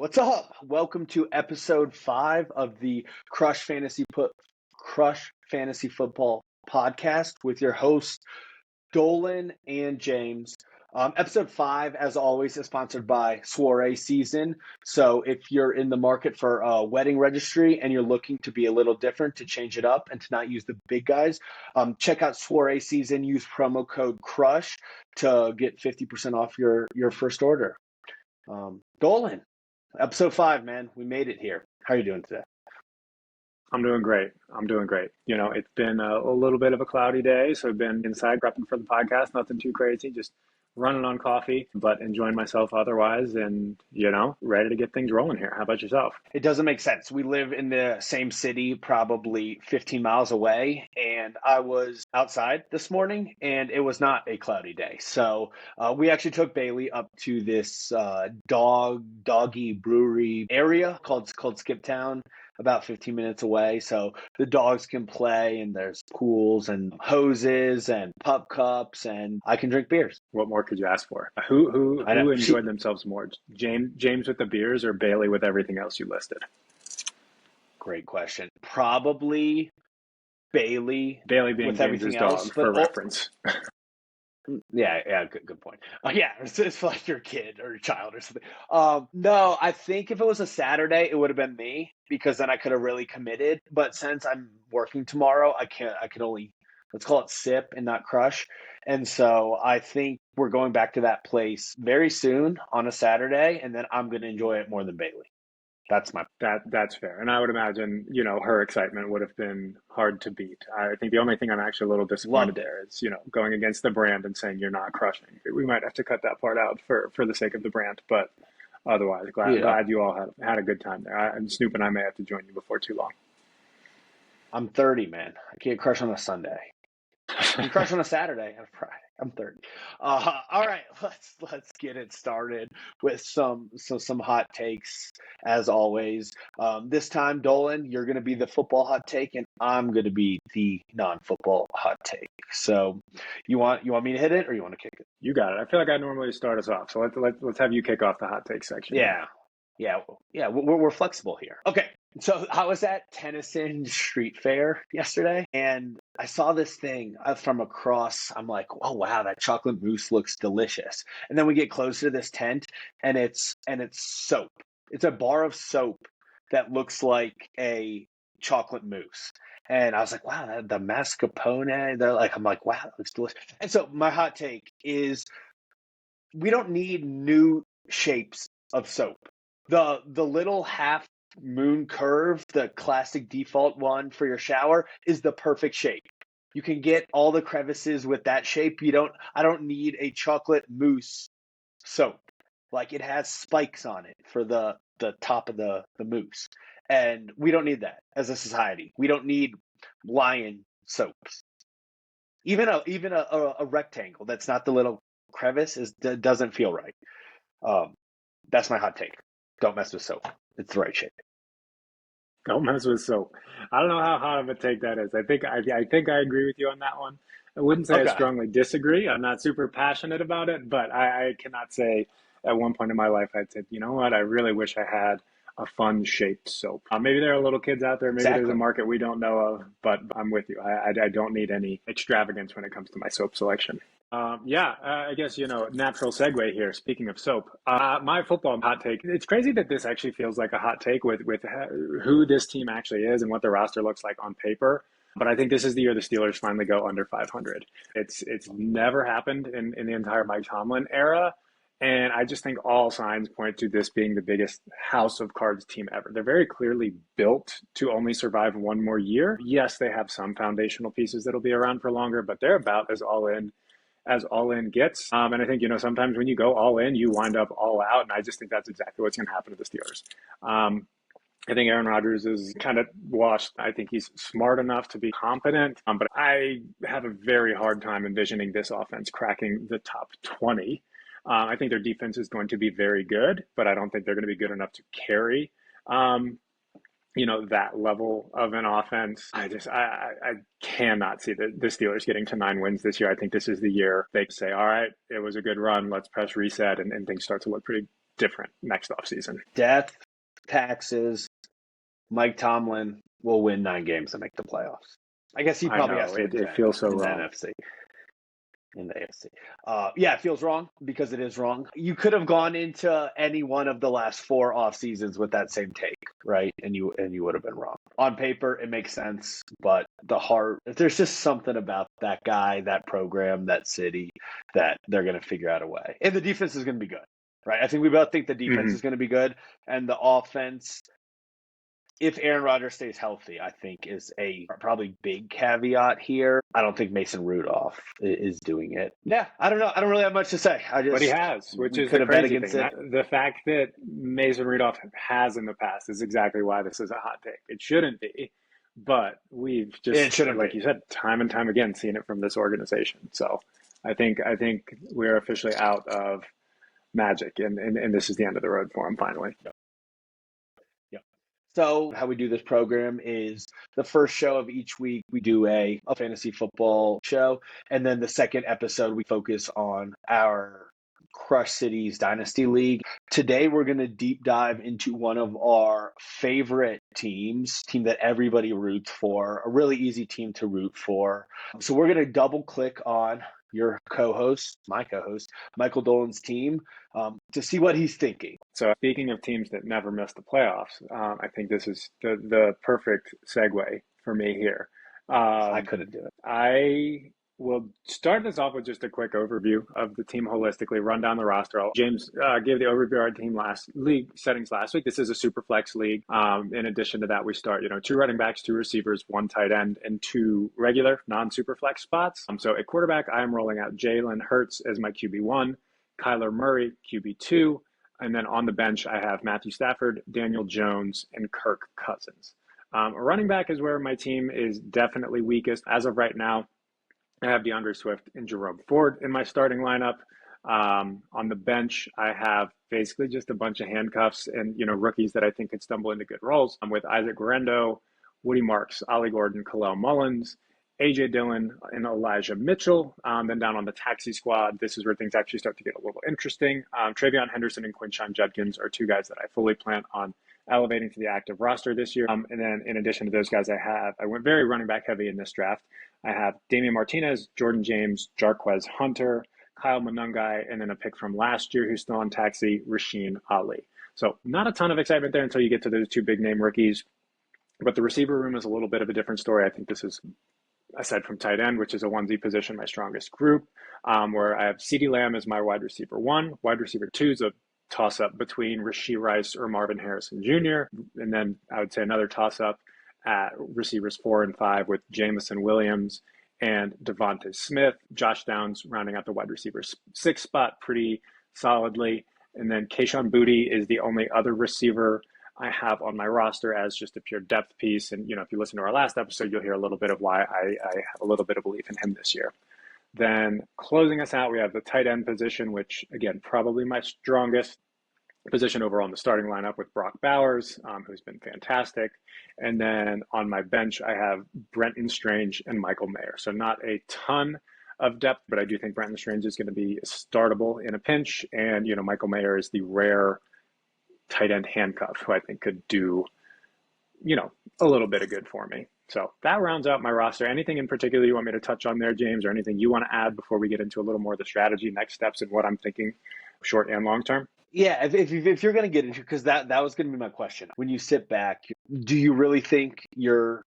What's up? Welcome to episode 5 of the Crush Fantasy Football podcast with your hosts Dolan and James. Episode 5, as always, is sponsored by Soiree Season. So if you're in the market for a wedding registry and you're looking to be a little different, to change it up and to not use the big guys, check out Soiree Season. Use promo code CRUSH to get 50% off your first order. Dolan, episode 5, man. We made it here. How are you doing today? I'm doing great. You know, it's been a little bit of a cloudy day, so I've been inside prepping for the podcast. Nothing too crazy, just running on coffee, but enjoying myself otherwise and, ready to get things rolling here. How about yourself? It doesn't make sense. We live in the same city, probably 15 miles away, and I was outside this morning, and it was not a cloudy day. So we actually took Bailey up to this doggy brewery area called Skiptown, about 15 minutes away, so the dogs can play, and there's pools and hoses and pup cups, and I can drink beers. What more could you ask for? Who enjoyed themselves more, James with the beers or Bailey with everything else you listed? Great question. Probably Bailey. Being with James's everything dog, else, for reference. Yeah, good point. Yeah, it's like your kid or your child or something. No, I think if it was a Saturday, it would have been me, because then I could have really committed. But since I'm working tomorrow, I can only, let's call it sip and not crush. And so I think we're going back to that place very soon on a Saturday, and then I'm going to enjoy it more than Bailey. That's fair. And I would imagine, her excitement would have been hard to beat. I think the only thing I'm actually a little disappointed there is, going against the brand and saying you're not crushing. We might have to cut that part out for the sake of the brand, but otherwise, glad you all had a good time there. And Snoop and I may have to join you before too long. I'm 30, man. I can't crush on a Sunday. I can crush on a Saturday and a Friday. I'm 30. All right, let's get it started with some hot takes, as always. This time, Dolan, you're going to be the football hot take, and I'm going to be the non-football hot take. So, you want me to hit it, or you want to kick it? You got it. I feel like I normally start us off, so let's have you kick off the hot take section. Yeah. We're flexible here. Okay. So I was at Tennyson Street Fair yesterday, and I saw this thing from across. I'm like, oh wow, that chocolate mousse looks delicious. And then we get closer to this tent, and it's soap. It's a bar of soap that looks like a chocolate mousse. And I was like, wow, the mascarpone. I'm like, wow, that looks delicious. And so my hot take is, we don't need new shapes of soap. The little half moon curve, the classic default one for your shower, is the perfect shape. You can get all the crevices with that shape. I don't need a chocolate mousse soap. Like, it has spikes on it for the top of the mousse. And we don't need that as a society. We don't need lion soaps. Even a rectangle that's not the little crevice doesn't feel right. That's my hot take. Don't mess with soap. It's the right shape. Don't mess with soap. I don't know how hot of a take that is. I think I agree with you on that one. I wouldn't say I strongly disagree. I'm not super passionate about it, but I cannot say at one point in my life I'd said, you know what, I really wish I had a fun shaped soap. Maybe there are little kids out there. Maybe There's a market we don't know of, but I'm with you. I don't need any extravagance when it comes to my soap selection. I guess, natural segue here. Speaking of soap, my football hot take, it's crazy that this actually feels like a hot take with who this team actually is and what the roster looks like on paper. But I think this is the year the Steelers finally go under 500. It's never happened in the entire Mike Tomlin era. And I just think all signs point to this being the biggest house of cards team ever. They're very clearly built to only survive one more year. Yes, they have some foundational pieces that'll be around for longer, but they're about as all in gets. And I think, sometimes when you go all in, you wind up all out. And I just think that's exactly what's going to happen to the Steelers. I think Aaron Rodgers is kind of washed. I think he's smart enough to be competent, but I have a very hard time envisioning this offense cracking the top 20. I think their defense is going to be very good, but I don't think they're going to be good enough to carry that level of an offense. I cannot see the Steelers getting to 9 wins this year. I think this is the year they say, all right, it was a good run. Let's press reset, and things start to look pretty different next offseason. Death, taxes, Mike Tomlin will win 9 games and make the playoffs. I guess he I probably has know to win 10 it feels so in the wrong. NFC. In the AFC. Yeah, it feels wrong because it is wrong. You could have gone into any one of the last 4 off seasons with that same take, right? And you would have been wrong. On paper, it makes sense, but the heart, there's just something about that guy, that program, that city that they're going to figure out a way. And the defense is going to be good, right? I think we both think the defense is going to be good, and the offense, if Aaron Rodgers stays healthy, I think is a probably big caveat here. I don't think Mason Rudolph is doing it. Yeah, I don't know. I don't really have much to say. But he has, which we is could the have bet crazy against thing. it. The fact that Mason Rudolph has in the past is exactly why this is a hot take. It shouldn't be, but we've It just, shouldn't like be. you said, time and time again, seen it from this organization. So I think we're officially out of magic, and this is the end of the road for him finally. So how we do this program is the first show of each week, we do a fantasy football show. And then the second episode, we focus on our Crush Cities Dynasty League. Today, we're going to deep dive into one of our favorite team that everybody roots for, a really easy team to root for. So we're going to double click on my co-host, Michael Dolan's team, to see what he's thinking. So speaking of teams that never miss the playoffs, I think this is the perfect segue for me here. I couldn't do it. I will start this off with just a quick overview of the team holistically, run down the roster. James gave the overview of our team league settings last week. This is a super flex league. In addition to that, we start, 2 running backs, 2 receivers, 1 tight end, and 2 regular non-super flex spots. So at quarterback, I am rolling out Jalen Hurts as my QB1, Kyler Murray, QB2, and then on the bench, I have Matthew Stafford, Daniel Jones, and Kirk Cousins. A running back is where my team is definitely weakest. As of right now, I have DeAndre Swift and Jerome Ford in my starting lineup. On the bench, I have basically just a bunch of handcuffs and, rookies that I think could stumble into good roles. I'm with Isaac Guerrero, Woody Marks, Ollie Gordon, Khalil Mullins, A.J. Dillon, and Elijah Mitchell. Then down on the taxi squad, this is where things actually start to get a little interesting. Travion Henderson and Quinshon Judkins are 2 guys that I fully plan on elevating to the active roster this year. And then in addition to those guys, I went very running back heavy in this draft. I have Damian Martinez, Jordan James, Jarquez Hunter, Kyle Monungai, and then a pick from last year who's still on taxi, Rasheen Ali. So not a ton of excitement there until you get to those 2 big name rookies. But the receiver room is a little bit of a different story. I think this is, aside from tight end, which is a onesie position, my strongest group, where I have CeeDee Lamb as my wide receiver 1. Wide receiver 2 is a toss-up between Rashee Rice or Marvin Harrison Jr. And then I would say another toss-up at receivers 4 and 5 with Jamison Williams and Devontae Smith. Josh Downs rounding out the wide receiver 6 spot pretty solidly. And then Kayshon Boutte is the only other receiver I have on my roster as just a pure depth piece. And, if you listen to our last episode, you'll hear a little bit of why I have a little bit of belief in him this year. Then closing us out, we have the tight end position, which, again, probably my strongest position overall in the starting lineup with Brock Bowers, who's been fantastic. And then on my bench, I have Brenton Strange and Michael Mayer. So not a ton of depth, but I do think Brenton Strange is going to be startable in a pinch. And, Michael Mayer is the rare tight end handcuff who I think could do, a little bit of good for me. So that rounds out my roster. Anything in particular you want me to touch on there, James, or anything you want to add before we get into a little more of the strategy, next steps, and what I'm thinking short and long term? Yeah, if you're going to get into, because that was going to be my question. When you sit back, do you really think you're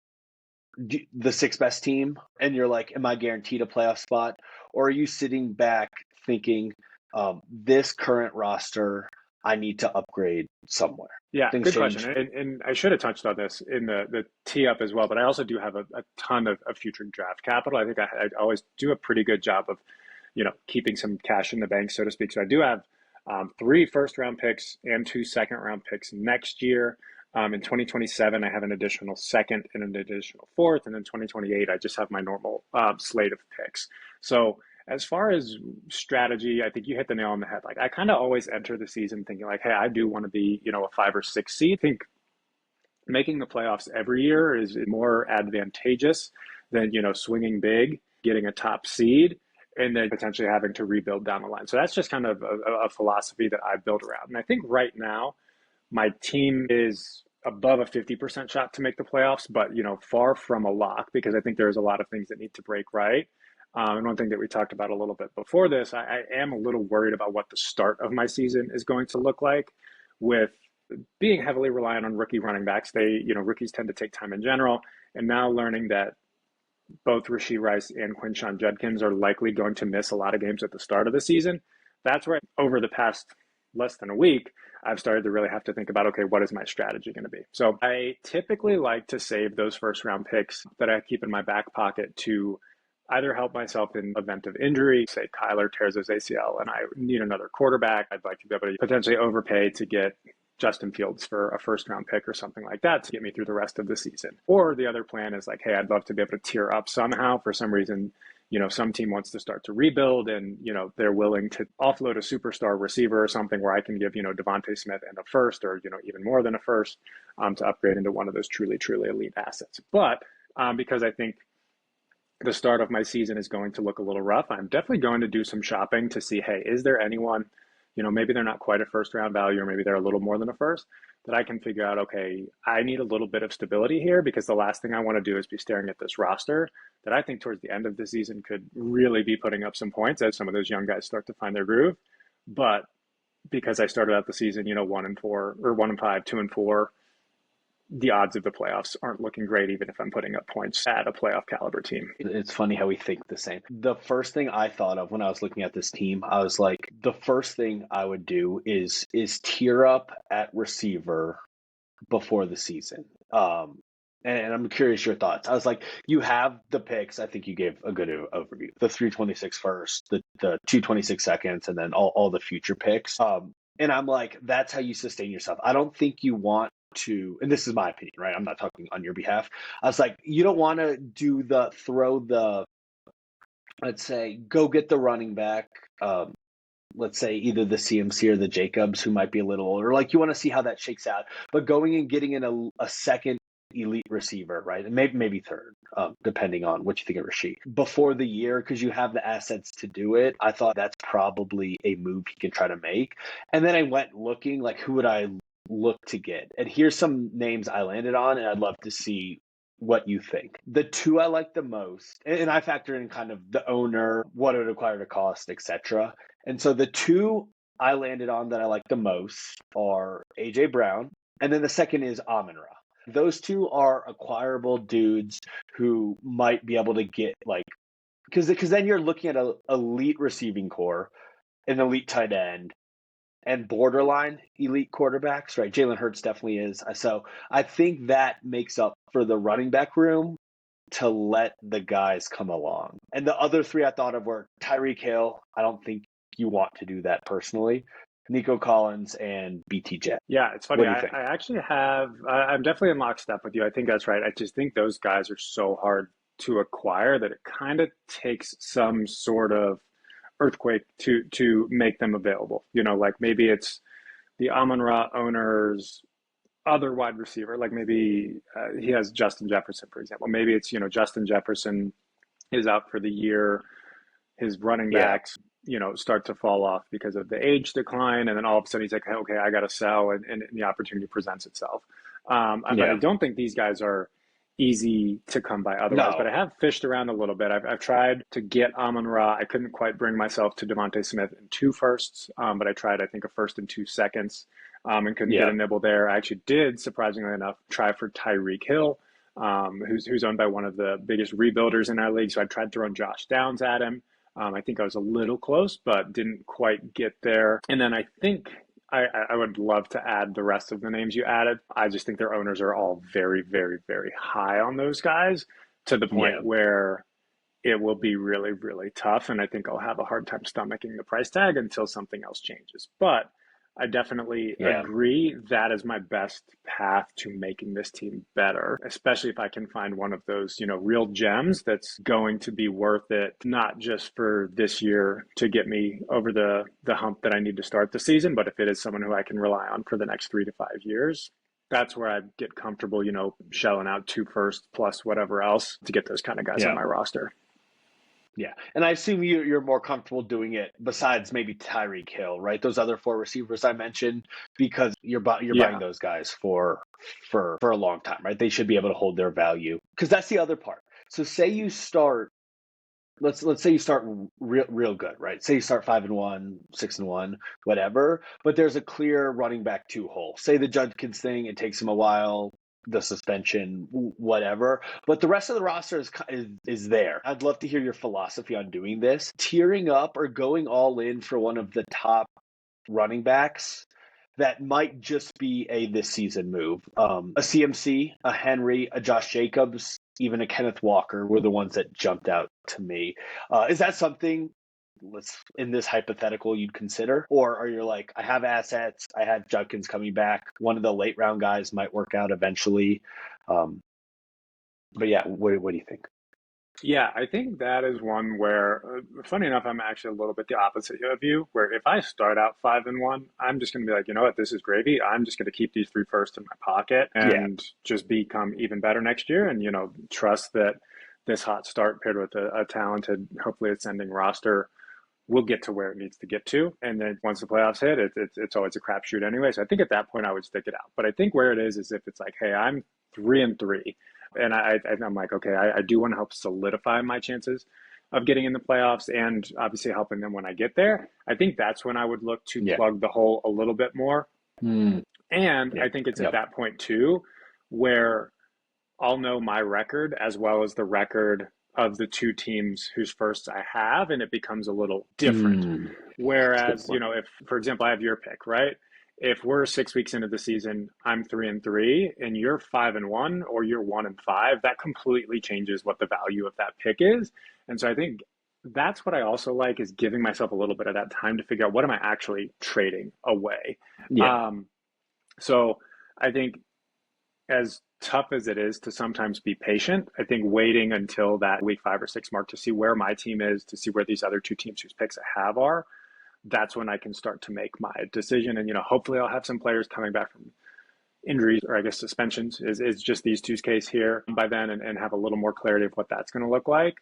the 6th best team and you're like, am I guaranteed a playoff spot? Or are you sitting back thinking, this current roster, I need to upgrade somewhere? Yeah, Things good change. question. And I should have touched on this in the tee up as well, but I also do have a ton of future draft capital. I think I always do a pretty good job of, keeping some cash in the bank, so to speak. So I do have 3 first-round picks and 2 second-round picks next year. In 2027, I have an additional 2nd and an additional 4th. And then 2028, I just have my normal slate of picks. So as far as strategy, I think you hit the nail on the head. Like, I kind of always enter the season thinking like, hey, I do want to be, a 5 or 6 seed. I think making the playoffs every year is more advantageous than, swinging big, getting a top seed, and then potentially having to rebuild down the line. So that's just kind of a philosophy that I build around. And I think right now my team is above a 50% shot to make the playoffs, but far from a lock, because I think there's a lot of things that need to break right. And one thing that we talked about a little bit before this, I am a little worried about what the start of my season is going to look like, with being heavily reliant on rookie running backs. Rookies tend to take time in general, and now learning that both Rashee Rice and Quinshon Judkins are likely going to miss a lot of games at the start of the season. That's where, over the past less than a week, I've started to really have to think about, okay, what is my strategy going to be? So I typically like to save those first round picks that I keep in my back pocket to either help myself in event of injury. Say Kyler tears his ACL and I need another quarterback. I'd like to be able to potentially overpay to get Justin Fields for a first round pick or something like that to get me through the rest of the season. Or the other plan is like, hey, I'd love to be able to tier up somehow. For some reason, some team wants to start to rebuild and, they're willing to offload a superstar receiver or something where I can give, Devontae Smith and a first, or, even more than a first, to upgrade into one of those truly, truly elite assets. But because I think the start of my season is going to look a little rough, I'm definitely going to do some shopping to see, hey, is there anyone, maybe they're not quite a first round value, or maybe they're a little more than a first, that I can figure out, okay, I need a little bit of stability here, because the last thing I want to do is be staring at this roster that I think towards the end of the season could really be putting up some points as some of those young guys start to find their groove. But because I started out the season, 1-4 or 1-5, 2-4, the odds of the playoffs aren't looking great, even if I'm putting up points at a playoff caliber team. It's funny how we think the same. The first thing I thought of when I was looking at this team, I was like, the first thing I would do is tier up at receiver before the season. And I'm curious your thoughts. I was like, you have the picks. I think you gave a good overview. The 326 first, the 226 seconds, and then all the future picks. And I'm like, that's how you sustain yourself. I don't think you want to, and this is my opinion, right? I'm not talking on your behalf. I was like, you don't want to let's say, go get the running back. Let's say either the CMC or the Jacobs, who might be a little older. Like, you want to see how that shakes out. But going and getting in a second elite receiver, right? And maybe third, depending on what you think of Rashee, before the year, because you have the assets to do it. I thought that's probably a move he can try to make. And then I went looking, like, who would I look to get? And here's some names I landed on, and I'd love to see what you think. The two I like the most, and I factor in kind of the owner, what it would require to cost, etc. And so the two I landed on that I like the most are AJ Brown, and then the second is Amon-Ra. Those two are acquirable dudes who might be able to get, like, because then you're looking at an elite receiving core, an elite tight end, and borderline elite quarterbacks, right? Jalen Hurts definitely is. So I think that makes up for the running back room to let the guys come along. And the other three I thought of were Tyreek Hill. I don't think you want to do that personally. Nico Collins and BTJ. Yeah, it's funny. I actually I'm definitely in lockstep with you. I think that's right. I just think those guys are so hard to acquire that it kind of takes some sort of earthquake to make them available. Like maybe it's the Amon-Ra owner's other wide receiver. Like maybe he has Justin Jefferson, for example. Maybe it's, Justin Jefferson is out for the year. His running backs, start to fall off because of the age decline. And then all of a sudden he's like, okay, I got to sell. And the opportunity presents itself. But I don't think these guys are easy to come by otherwise. No. But I have fished around a little bit. I've tried to get Amon-Ra. I couldn't quite bring myself to Devontae Smith in 2 firsts, but I tried, I think, a first and 2 seconds, and couldn't get a nibble there. I actually did, surprisingly enough, try for Tyreek Hill, who's owned by one of the biggest rebuilders in our league. So I tried throwing Josh Downs at him. I think I was a little close, but didn't quite get there. And then I think I would love to add the rest of the names you added. I just think their owners are all very, very, very high on those guys, to the point where it will be really, really tough. And I think I'll have a hard time stomaching the price tag until something else changes. But I definitely agree that is my best path to making this team better, especially if I can find one of those, real gems that's going to be worth it, not just for this year to get me over the hump that I need to start the season, but if it is someone who I can rely on for the next 3 to 5 years. That's where I get comfortable, shelling out 2 firsts plus whatever else to get those kind of guys on my roster. Yeah. And I assume you're more comfortable doing it besides maybe Tyreek Hill, right? Those other four receivers I mentioned, because you're buying Yeah. those guys for a long time, right? They should be able to hold their value. Because that's the other part. So say you start let's say you start real good, right? Say you start 5-1, 6-1, whatever, but there's a clear running back two hole. Say the Judkins thing, it takes him a while, the suspension, whatever, but the rest of the roster is there. I'd love to hear your philosophy on doing this, tiering up or going all in for one of the top running backs that might just be a this season move. A CMC, a Henry, a Josh Jacobs, even a Kenneth Walker were the ones that jumped out to me. Is that something in this hypothetical you'd consider? Or are you like, I have assets, I have Judkins coming back, one of the late round guys might work out eventually. But yeah, what do you think? Yeah, I think that is one where, funny enough, I'm actually a little bit the opposite of you, where if I start out 5-1, I'm just going to be like, you know what, this is gravy. I'm just going to keep these three first in my pocket Yeah. and just become even better next year. And, trust that this hot start paired with a talented, hopefully ascending roster will get to where it needs to get to. And then once the playoffs hit, it's always a crapshoot anyway. So I think at that point I would stick it out. But I think where it is if it's like, hey, I'm 3-3, and I'm like, okay, I do want to help solidify my chances of getting in the playoffs and obviously helping them when I get there. I think that's when I would look to Yeah. plug the hole a little bit more. Mm. And Yeah. I think it's at Yep. that point too where I'll know my record as well as the record of the two teams whose firsts I have, and it becomes a little different. That's a good Whereas, point. if, for example, I have your pick, right? If we're 6 weeks into the season, I'm 3-3, and you're 5-1, or you're 1-5, that completely changes what the value of that pick is. And so I think that's what I also like is giving myself a little bit of that time to figure out what am I actually trading away. Yeah. Um, so I think as tough as it is to sometimes be patient, I think waiting until that week 5 or 6 mark to see where my team is, to see where these other two teams whose picks I have are, that's when I can start to make my decision. And, hopefully I'll have some players coming back from injuries or I guess suspensions is just these two's case here by then and have a little more clarity of what that's going to look like.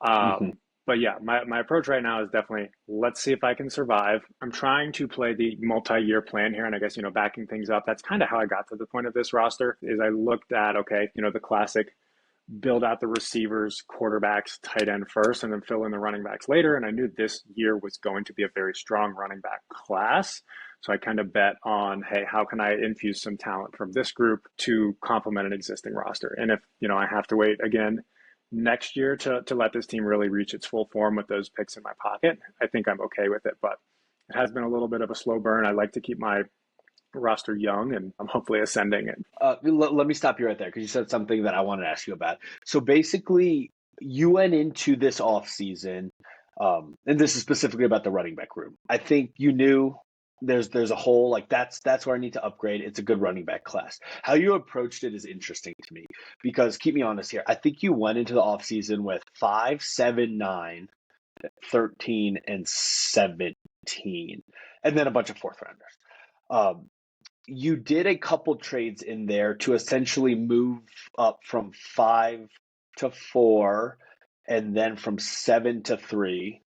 Hmm. But yeah, my approach right now is definitely let's see if I can survive. I'm trying to play the multi-year plan here, and I guess backing things up. That's kind of how I got to the point of this roster. Is I looked at okay, the classic build out the receivers, quarterbacks, tight end first, and then fill in the running backs later. And I knew this year was going to be a very strong running back class. So I kind of bet on, hey, how can I infuse some talent from this group to complement an existing roster? And if, I have to wait again next year to let this team really reach its full form with those picks in my pocket, I think I'm okay with it. But it has been a little bit of a slow burn. I like to keep my roster young and I'm hopefully ascending it. Let me stop you right there because you said something that I wanted to ask you about. So basically, you went into this off season, and this is specifically about the running back room. I think you knew there's a hole, like that's where I need to upgrade. It's a good running back class. How you approached it is interesting to me because keep me honest here. I think you went into the off season with 5, 7, 9, 13, and 17, and then a bunch of fourth rounders. Um, you did a couple trades in there to essentially move up from 5 to 4 and then from 7 to 3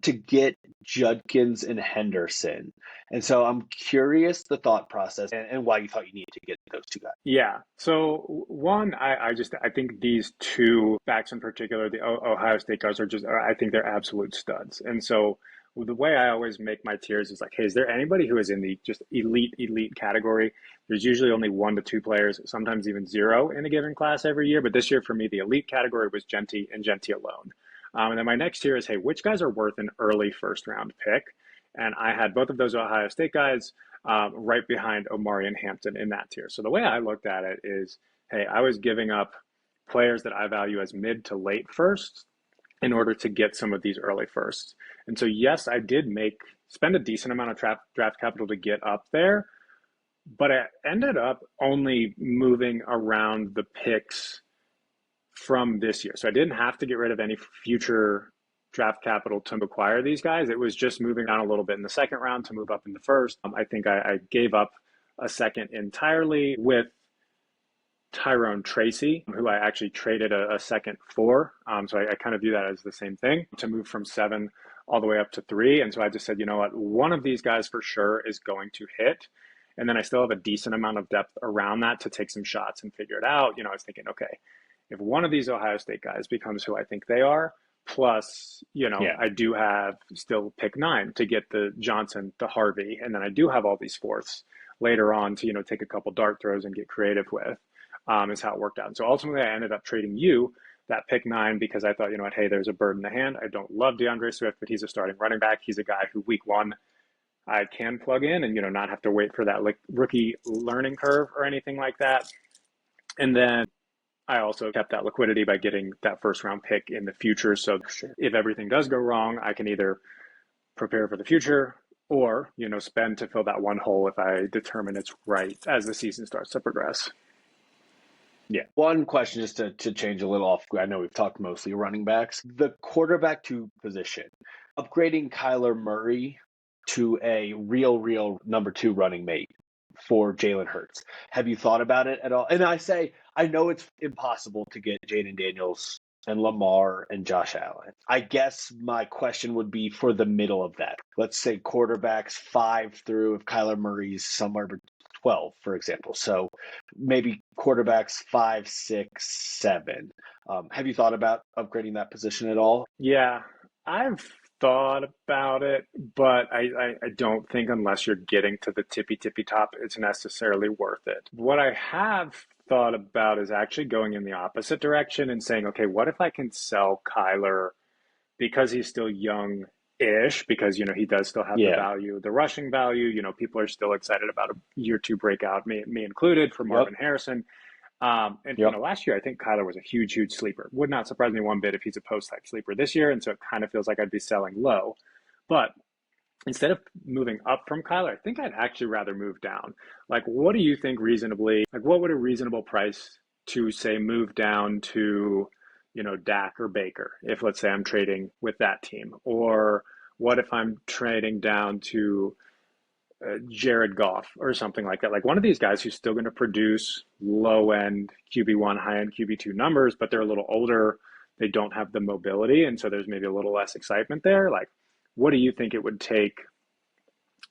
to get Judkins and Henderson. And so I'm curious the thought process and why you thought you needed to get those two guys. Yeah. So one, I think these two backs in particular, the Ohio State guys I think they're absolute studs. And so the way I always make my tiers is like, hey, is there anybody who is in the just elite category? There's usually only 1 to 2 players, sometimes even 0 in a given class every year. But this year for me, the elite category was Genty and Genty alone. And then my next tier is, hey, which guys are worth an early first round pick? And I had both of those Ohio State guys right behind Omari and Hampton in that tier. So the way I looked at it is, hey, I was giving up players that I value as mid to late firsts in order to get some of these early firsts. And so, yes, I did spend a decent amount of draft capital to get up there, but I ended up only moving around the picks from this year. So I didn't have to get rid of any future draft capital to acquire these guys. It was just moving on a little bit in the second round to move up in the first. I think I gave up a second entirely with Tyrone Tracy, who I actually traded a second for. So I kind of view that as the same thing, to move from 7 all the way up to 3. And so I just said, you know what, one of these guys for sure is going to hit. And then I still have a decent amount of depth around that to take some shots and figure it out. I was thinking, okay, if one of these Ohio State guys becomes who I think they are, plus, I do have still pick 9 to get the Johnson, the Harvey, and then I do have all these fourths later on to, take a couple dart throws and get creative with, is how it worked out. And so ultimately I ended up trading you that pick 9 because I thought, hey, there's a bird in the hand. I don't love DeAndre Swift, but he's a starting running back. He's a guy who week 1 I can plug in and, not have to wait for that rookie learning curve or anything like that. And then I also kept that liquidity by getting that first round pick in the future. So if everything does go wrong, I can either prepare for the future or, spend to fill that one hole if I determine it's right as the season starts to progress. Yeah. One question just to change a little off. I know we've talked mostly running backs. The quarterback 2 position, upgrading Kyler Murray to a real number 2 running mate for Jalen Hurts. Have you thought about it at all? And I know it's impossible to get Jaden Daniels and Lamar and Josh Allen. I guess my question would be for the middle of that. Let's say quarterbacks 5 through, if Kyler Murray's somewhere between 12, for example. So maybe quarterbacks 5, 6, 7. Have you thought about upgrading that position at all? Yeah, I've thought about it, but I don't think unless you're getting to the tippy top, it's necessarily worth it. What I have thought about is actually going in the opposite direction and saying, okay, what if I can sell Kyler because he's still young-ish, because, he does still have the value, the rushing value, people are still excited about a year 2 breakout, me included, for Marvin Harrison. Last year, I think Kyler was a huge sleeper. Would not surprise me one bit if he's a post-type sleeper this year, and so it kind of feels like I'd be selling low. But instead of moving up from Kyler, I think I'd actually rather move down. Like, what do you think reasonably, what would a reasonable price to, say, move down to, Dak or Baker, if, let's say, I'm trading with that team? Or what if I'm trading down to Jared Goff or something like that? Like one of these guys who's still going to produce low-end QB1, high-end QB2 numbers, but they're a little older. They don't have the mobility, and so there's maybe a little less excitement there. Like, what do you think it would take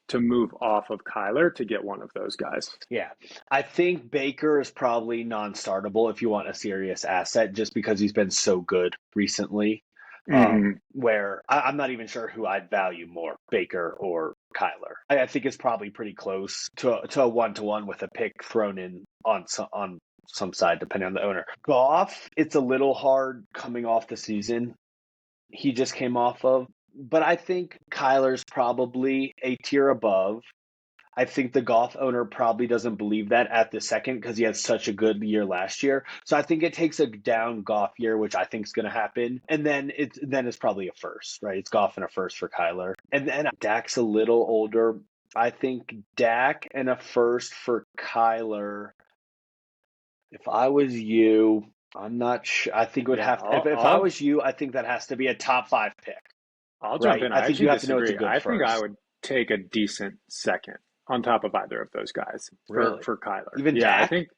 to move off of Kyler to get one of those guys? Yeah, I think Baker is probably non-startable if you want a serious asset, just because he's been so good recently. Where I'm not even sure who I'd value more, Baker or Kyler. I think it's probably pretty close to a 1-to-1 with a pick thrown in on some side, depending on the owner. Goff, it's a little hard coming off the season he just came off of, but I think Kyler's probably a tier above. I think the Goff owner probably doesn't believe that at the second because he had such a good year last year. So I think it takes a down Goff year, which I think is going to happen. And then it's probably a first, right? It's Goff and a first for Kyler. And then Dak's a little older. I think Dak and a first for Kyler. If I was you, I'm not sure. I think it would have to. If I was you, I think that has to be a top 5 pick. I'll jump in. I think you have to know it's a good I first. think I would take a decent second on top of either of those guys for Kyler. Even Dak? I think,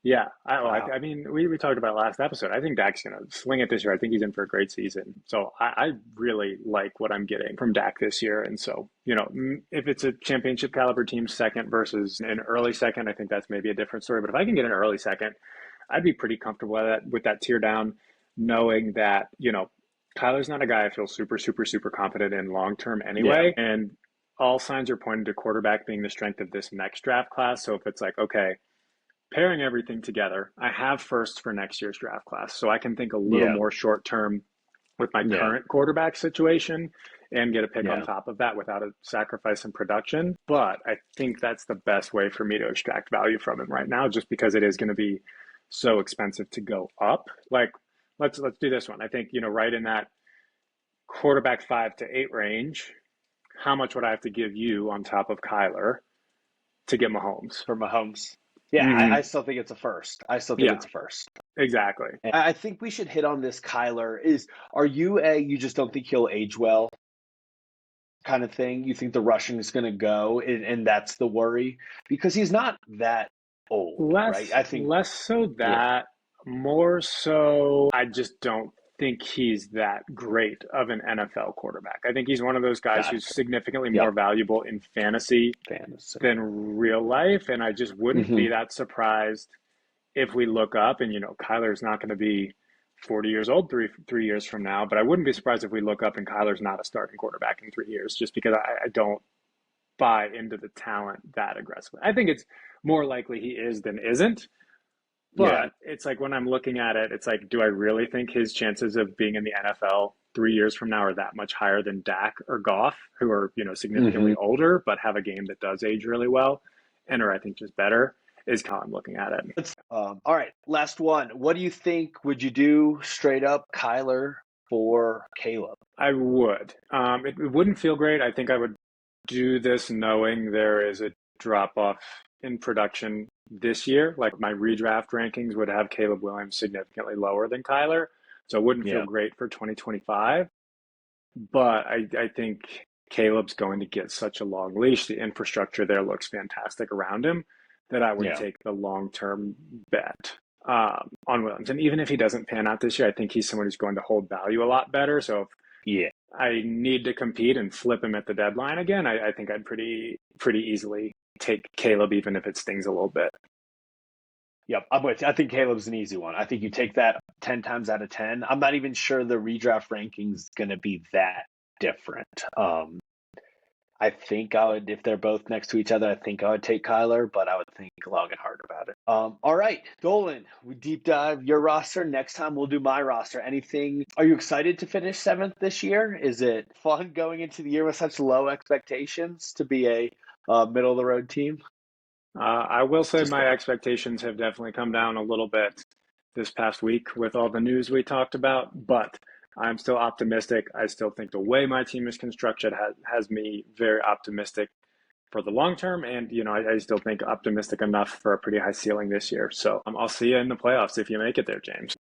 I mean, we talked about last episode. I think Dak's going to swing it this year. I think he's in for a great season. So I really like what I'm getting from Dak this year. And so, if it's a championship caliber team second versus an early second, I think that's maybe a different story. But if I can get an early second, I'd be pretty comfortable with that tier down, knowing that, Kyler's not a guy I feel super confident in long-term anyway. Yeah. And all signs are pointing to quarterback being the strength of this next draft class. So if it's like, okay, pairing everything together, I have firsts for next year's draft class. So I can think a little more short-term with my current quarterback situation and get a pick on top of that without a sacrifice in production. But I think that's the best way for me to extract value from him right now, just because it is going to be so expensive to go up. Like, let's do this one. I think, right in that quarterback 5 to 8 range, how much would I have to give you on top of Kyler to get Mahomes? For Mahomes. Yeah, I still think it's a first. It's a first. Exactly. And I think we should hit on this Kyler. Are you you just don't think he'll age well kind of thing? You think the rushing is going to go and that's the worry? Because he's not that old, right? Less I think, less so yeah, that, more so I just don't think he's that great of an NFL quarterback. I think he's one of those guys who's gotcha. significantly more Yep. valuable in fantasy Fantasy. than real life, and I just wouldn't be Hmm. that surprised if we look up and Kyler's not going to be 40 years old three years from now, but I wouldn't be surprised if we look up and Kyler's not a starting quarterback in 3 years, just because I don't buy into the talent that aggressively. I think it's more likely he is than isn't, Yeah. but it's like when I'm looking at it, it's like, do I really think his chances of being in the NFL 3 years from now are that much higher than Dak or Goff, who are, significantly Hmm. older, but have a game that does age really well and are, I think, just better, is how I'm looking at it. All right, last one. What do you think? Would you do straight up Kyler for Caleb? I would. It wouldn't feel great. I think I would do this knowing there is a drop off in production this year. Like my redraft rankings would have Caleb Williams significantly lower than Kyler. So it wouldn't feel Yeah. great for 2025. But I think Caleb's going to get such a long leash. The infrastructure there looks fantastic around him that I would Yeah. take the long term bet on Williams. And even if he doesn't pan out this year, I think he's someone who's going to hold value a lot better. So if Yeah. I need to compete and flip him at the deadline again, I think I'd pretty easily take Caleb, even if it stings a little bit. Yep. I'm with you. I think Caleb's an easy one. I think you take that 10 times out of 10. I'm not even sure the redraft ranking's going to be that different. I think I would, if they're both next to each other, I think I would take Kyler, but I would think long and hard about it. All right, Dolan, we deep dive your roster. Next time we'll do my roster. Anything? Are you excited to finish seventh this year? Is it fun going into the year with such low expectations to be a middle of the road team? I will say Just my fun. expectations have definitely come down a little bit this past week with all the news we talked about, but I'm still optimistic. I still think the way my team is constructed has me very optimistic for the long term. And, I still think optimistic enough for a pretty high ceiling this year. So I'll see you in the playoffs if you make it there, James.